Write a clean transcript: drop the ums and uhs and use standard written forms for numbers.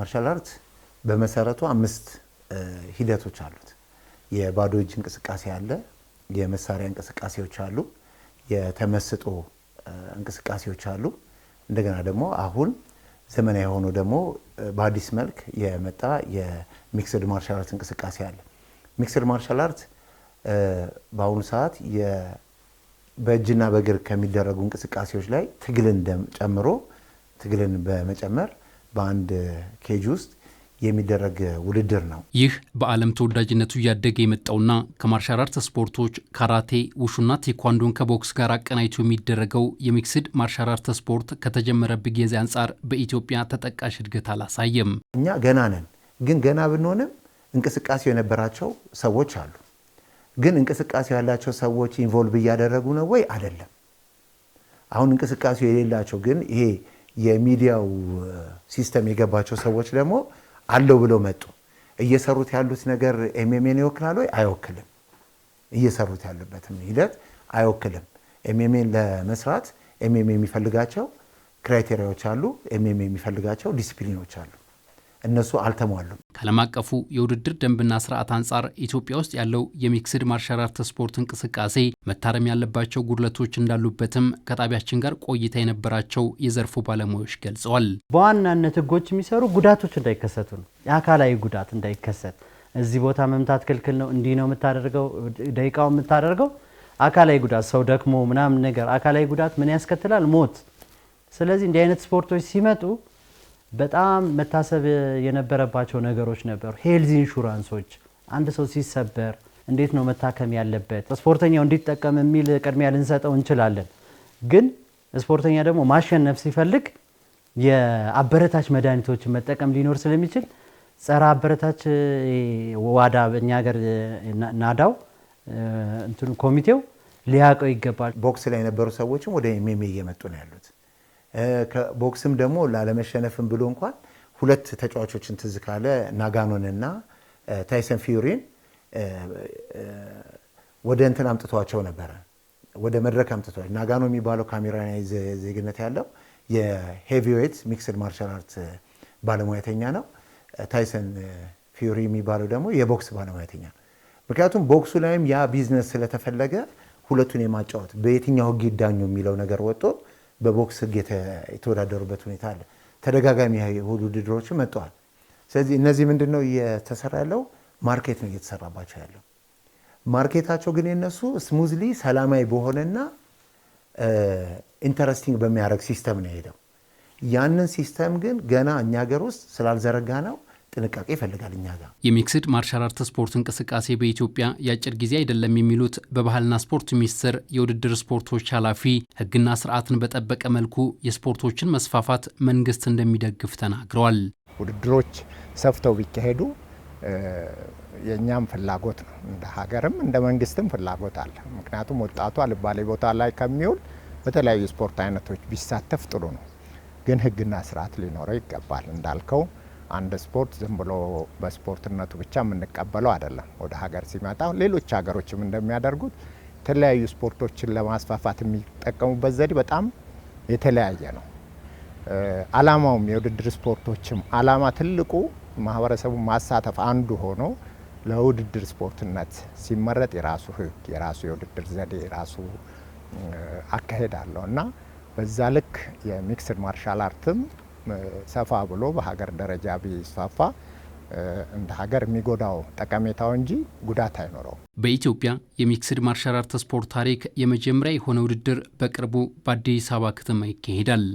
ማርሻል አርት በመሰረቱ 5 ሂደቶች አሉት። የባዶ እጅ እንቅስቃሴ አለ፣ የመሳሪያ እንቅስቃሴዎች አሉ፣ የተመስጦ እንቅስቃሴዎች አሉ። እንደገና ደግሞ አሁን ዘመናዊ ሆኖ ደግሞ በአዲስ መልክ የመጣ የሚክስድ ማርሻል አርት እንቅስቃሴ አለ። ሚክስድ ማርሻል አርት በአሁኑ ሰዓት በእጅና በእግር ከሚደረጉ እንቅስቃሴዎች ላይ ትግልን ጨምሮ ትግልን በመጨመር በአንድ ኬጅ ውስጥ የሚደረግ ውድድር ነው። ይህ በዓለም ተወዳጅነቱ እያደገ የመጣውና ከማርሻል አርት ስፖርቶች ካራቴ፣ ውሹና ቴኳንዶን ከቦክስ ጋር አቀናይቶ የሚደረገው የሚክስድ ማርሻል አርት ስፖርት ከተጀመረበት ጊዜ አንጻር በኢትዮጵያ ተጠቃሽ እድገት አላሳየም። እኛ ገና ነን፣ ግን ገና ብንሆንም እንቅስቃሴው የነበራቸው ሰዎች አሉ። ግን እንቅስቃሴው ያላቸው ሰዎች ኢንቮልቭ እያደረጉ ነው ወይ? አይደለም። አሁን እንቅስቃሴው የሌላቸው ግን ይሄ የሚዲያው ሲስተም የገባቸው ሰዎች ደግሞ አለው ብለው መጡ። እየሰሩት ያሉት ነገር ኤምኤምኤን ይወክላል ወይ? አይወክልም። እየሰሩት ያለበትም ሂደት አይወክልም። ኤምኤምኤን ለመስራት ኤምኤምኤ የሚፈልጋቸው ክራይቴሪያዎች አሉ፣ ኤምኤምኤ የሚፈልጋቸው ዲሲፕሊኖች አሉ። እነሱ አልተሟሉም። ከዓለም አቀፉ የውድድር ደንብና ስርዓት አንጻር ኢትዮጵያ ውስጥ ያለው የሚክስድ ማርሻል አርት ስፖርት እንቅስቃሴ መታረም ያለባቸው ጉድለቶች እንዳሉበትም ከጣቢያችን ጋር ቆይታ የነበራቸው የዘርፉ ባለሙያዎች ገልጸዋል። በዋናነት ህጎች የሚሰሩ ጉዳቶች እንዳይከሰቱ ነው። የአካላዊ ጉዳት እንዳይከሰት፣ እዚህ ቦታ መምታት ክልክል ነው፣ እንዲህ ነው የምታደርገው፣ ደቂቃው የምታደርገው አካላዊ ጉዳት፣ ሰው ደክሞ ምናምን ነገር አካላዊ ጉዳት ምን ያስከትላል? ሞት። ስለዚህ እንዲህ አይነት ስፖርቶች ሲመጡ በጣም መታሰብ የነበረባቸው ነገሮች ነበሩ። ሄልዝ ኢንሹራንሶች፣ አንድ ሰው ሲሰበር እንዴት ነው መታከም ያለበት፣ ስፖርተኛው እንዲጠቀም የሚል ቅድሚያ ልንሰጠው እንችላለን። ግን ስፖርተኛ ደግሞ ማሸነፍ ሲፈልግ የአበረታች መድኃኒቶችን መጠቀም ሊኖር ስለሚችል ጸረ አበረታች ዋዳ በእኛ ሀገር ናዳው እንትኑ ኮሚቴው ሊያውቀው ይገባል። ቦክስ ላይ የነበሩ ሰዎችም ወደ ኤምኤምኤ እየመጡ ነው ያሉት። ከቦክስም ደግሞ ላለመሸነፍም ብሎ እንኳን 2 ተጫዋቾችን ትዝ ካለ ናጋኖንና ታይሰን ፊዩሪን ወደ እንትን አምጥቷቸው ነበረ፣ ወደ መድረክ አምጥቷቸው። ናጋኖ የሚባለው ካሜራናዊ ዜግነት ያለው የሄቪዌት ሚክስድ ማርሻል አርት ባለሙያተኛ ነው። ታይሰን ፊዩሪ የሚባለው ደግሞ የቦክስ ባለሙያተኛ ነው። ምክንያቱም ቦክሱ ላይም ያ ቢዝነስ ስለተፈለገ ሁለቱን የማጫወት በየትኛው ህግ ይዳኙ የሚለው ነገር ወጥቶ በቦክስ ህግ የተወዳደሩበት ሁኔታ አለ። ተደጋጋሚ ውድድሮች መጥተዋል። ስለዚህ እነዚህ ምንድነው እየተሰራ ያለው? ማርኬት ነው እየተሰራባቸው ያለው። ማርኬታቸው ግን የነሱ ስሙዝሊ ሰላማዊ በሆነና ኢንተረስቲንግ በሚያደርግ ሲስተም ነው የሄደው። ያንን ሲስተም ግን ገና እኛ ሀገር ውስጥ ስላልዘረጋ ነው ጥንቃቄ ይፈልጋል። እኛ ጋር የሚክስድ ማርሻል አርት ስፖርት እንቅስቃሴ በኢትዮጵያ የአጭር ጊዜ አይደለም የሚሉት በባህልና ስፖርት ሚኒስቴር የውድድር ስፖርቶች ኃላፊ ህግና ስርዓትን በጠበቀ መልኩ የስፖርቶችን መስፋፋት መንግስት እንደሚደግፍ ተናግረዋል። ውድድሮች ሰፍተው ቢካሄዱ የኛም ፍላጎት ነው። እንደ ሀገርም እንደ መንግስትም ፍላጎት አለ። ምክንያቱም ወጣቱ አልባሌ ቦታ ላይ ከሚውል በተለያዩ ስፖርት አይነቶች ቢሳተፍ ጥሩ ነው። ግን ህግና ስርዓት ሊኖረው ይገባል። እንዳልከው አንድ ስፖርት ዝም ብሎ በስፖርትነቱ ብቻ የምንቀበለው አይደለም። ወደ ሀገር ሲመጣ ሌሎች ሀገሮችም እንደሚያደርጉት የተለያዩ ስፖርቶችን ለማስፋፋት የሚጠቀሙበት ዘዴ በጣም የተለያየ ነው። አላማውም የውድድር ስፖርቶችም አላማ ትልቁ ማህበረሰቡን ማሳተፍ አንዱ ሆኖ ለውድድር ስፖርትነት ሲመረጥ የራሱ ህግ፣ የራሱ የውድድር ዘዴ፣ የራሱ አካሄድ አለው እና በዛ ልክ የሚክስድ ማርሻል አርትም ሰፋ ብሎ በሀገር ደረጃ ቢስፋፋ እንደ ሀገር የሚጎዳው ጠቀሜታው እንጂ ጉዳት አይኖረው። በኢትዮጵያ የሚክስድ ማርሻል አርት ስፖርት ታሪክ የመጀመሪያ የሆነ ውድድር በቅርቡ በአዲስ አበባ ከተማ ይካሄዳል።